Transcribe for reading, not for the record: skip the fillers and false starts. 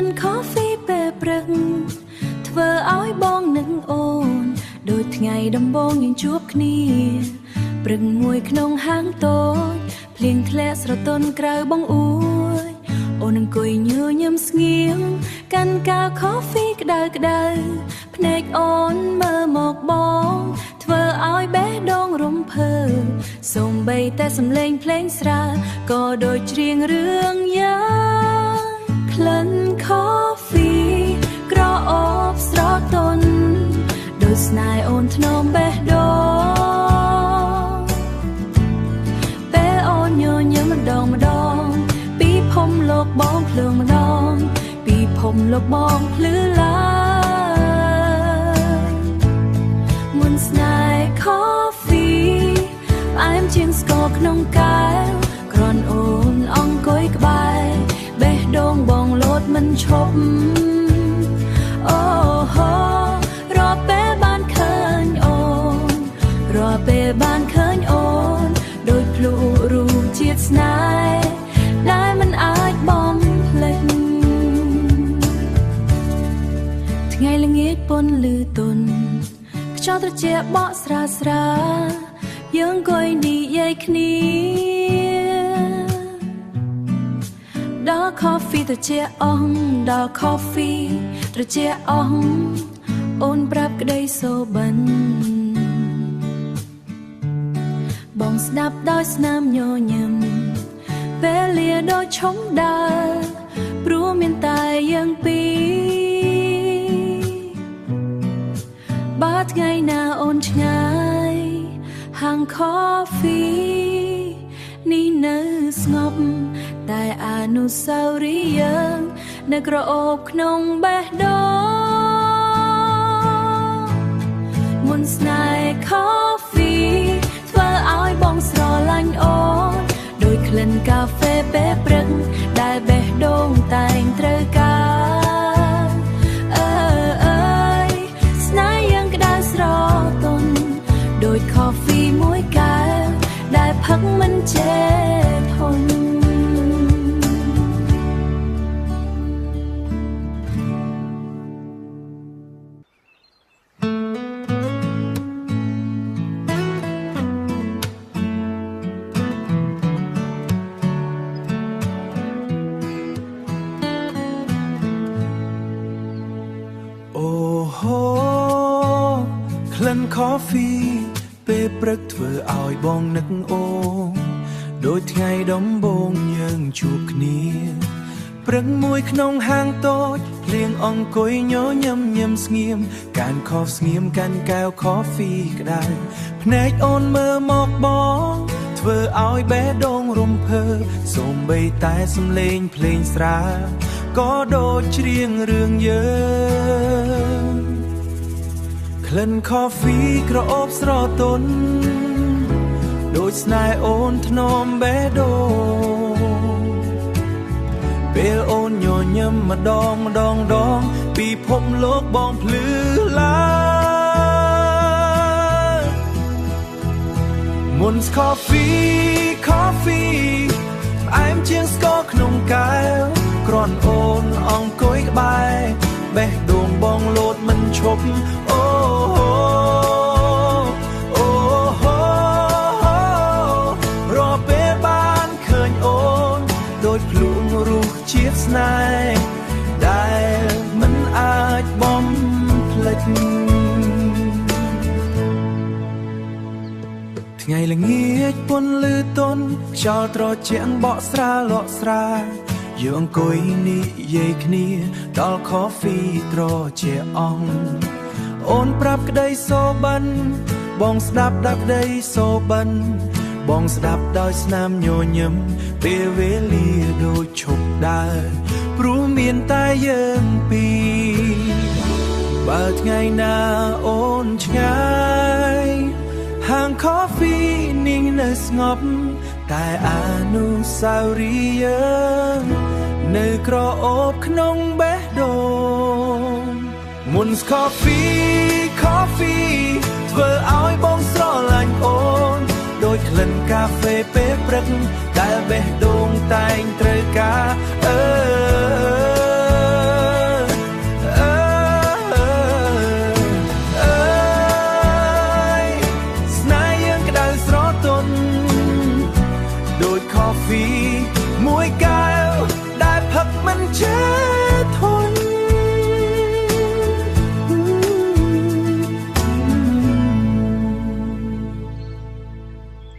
น coffee ពេលព្រឹកធ្វើឲ្យបងនឹងអូនដូចថ្ងៃដំបូងយើងជួបគ្នាព្រឹកមួយក្នុងហាងតូចភ្លៀងធ្លាក់ស្រទន់ក្រៅបងអួយអូនអង្គុយញញឹមស្ងៀមកាន់កៅ coffee ក្តៅក្តៅភ្នែកអូនមើលមកបងធ្វើឲ្យបេះដូងរំភើបសូម្បីតែសំឡេងភ្លេងស្រាលក៏ដូចច្រៀងរឿងយ៉ាងក្លិន coffee ក្រអូបស្រទន់ដូចស្នេហ៍អូនធ្នមបេះដូងពេលអូនញញឹមម្ដងម្ដងពីភពលោកបងភ្លើងម្ដងពីភពលោកបងភ្លឺឡើងមុនស្នេហ៍ coffee ផ្អែមជាងស្ករក្នុងកែវគ្រាន់អូនអង្គុយក្បែរបេះដូងបងលោតមិនឈប់អូហូរាល់ពេលបានឃើញអូនរាល់ពេលបានឃើញអូនដូចភ្លុះរូបជាតិស្នេហ៍ដែលមិនអាចបំភ្លេចថ្ងៃល្ងាចពន្លឺទន់ខ្យល់ត្រជាក់បក់ស្រាលស្រាលយើងអង្គុយនិយាយគ្នាដល់ coffee ត្រជាក់អស់ដល់ coffee ត្រជាក់អស់អូនប្រាប់ក្តីសូបិនបងស្ដាប់ដោយស្នាមញញឹមពេលលាដូចឈំដើរព្រោះមានតែយើងពីរបើថ្ងៃណាអូនឆ្ងាយហាង coffee នេះនៅស្ងប់តែអនុស្សាវរីយ៍យើងនៅក្រអូបក្នុងបេះដូងមុនស្នេហ៍ coffee ធ្វើឲ្យបងស្រឡាញ់អូនដោយក្លិនកាហ្វេពេលព្រឹកដែលបេះដូងតែងត្រូវការអើយស្នេហ៍យើងក្តៅស្រទន់ដោយ coffee មួយកែវដែលផឹកមិនចេះធន់coffee ពេលព្រឹកធ្វើឲ្យបងនឹកអូនដូចថ្ងៃដំបូងយើងជួបគ្នាព្រឹកមួយក្នុងហាងតូចភ្លៀងអង្គុយញញឹមញឹមស្ងៀមកាន់ខុសស្ងៀមកាន់កែវ coffee ក្តៅភ្នែកអូនមើលមកបងធ្វើឲ្យបេះដូងរំភើបសូម្បីតែសំឡេងភ្លេងស្រាលក៏ដូចច្រៀងរឿងយើងក្លិន coffee ក្រអូបស្រទន់ដូចស្នេហ៍អូនធ្នមបេះដូងពេលអូនញញឹមម្ដងម្ដងដងពីភពលោកបងភ្លឺឡើងមុន coffee ផ្អែមជាងស្ករក្នុងកែវគ្រាន់អូនអង្គុយក្បែរបេះដូងបងលោតមិនឈប់អូរាល់ពេលបានឃើញអូនដូចភ្លុងរូបជាតិស្នេហ៍ដែលមិនអាចបំភ្លេចថ្ងៃល្ងាចពន្លឺទន់ខ្យល់ត្រជាក់បក់ស្រាលក់ស្រាយើងអង្គុយនិយាយគ្នាដល់ coffee ត្រជាក់អស់អូនប្រាប់ក្តីសូបិនបងស្ដាប់ដល់ក្តីសូបិនបងស្ដាប់ដោយស្នាមញញឹមពេលវេលាដូចឈប់ដើរព្រោះមានតែយើងពីរបើថ្ងៃណាអូនឆ្ងាយហាង coffee នេះនៅស្ងប់តែអនុស្សាវរីយ៍យើងនៅក្រអូបក្នុងបេះដូងមុន coffee ធ្វើឲ្យបង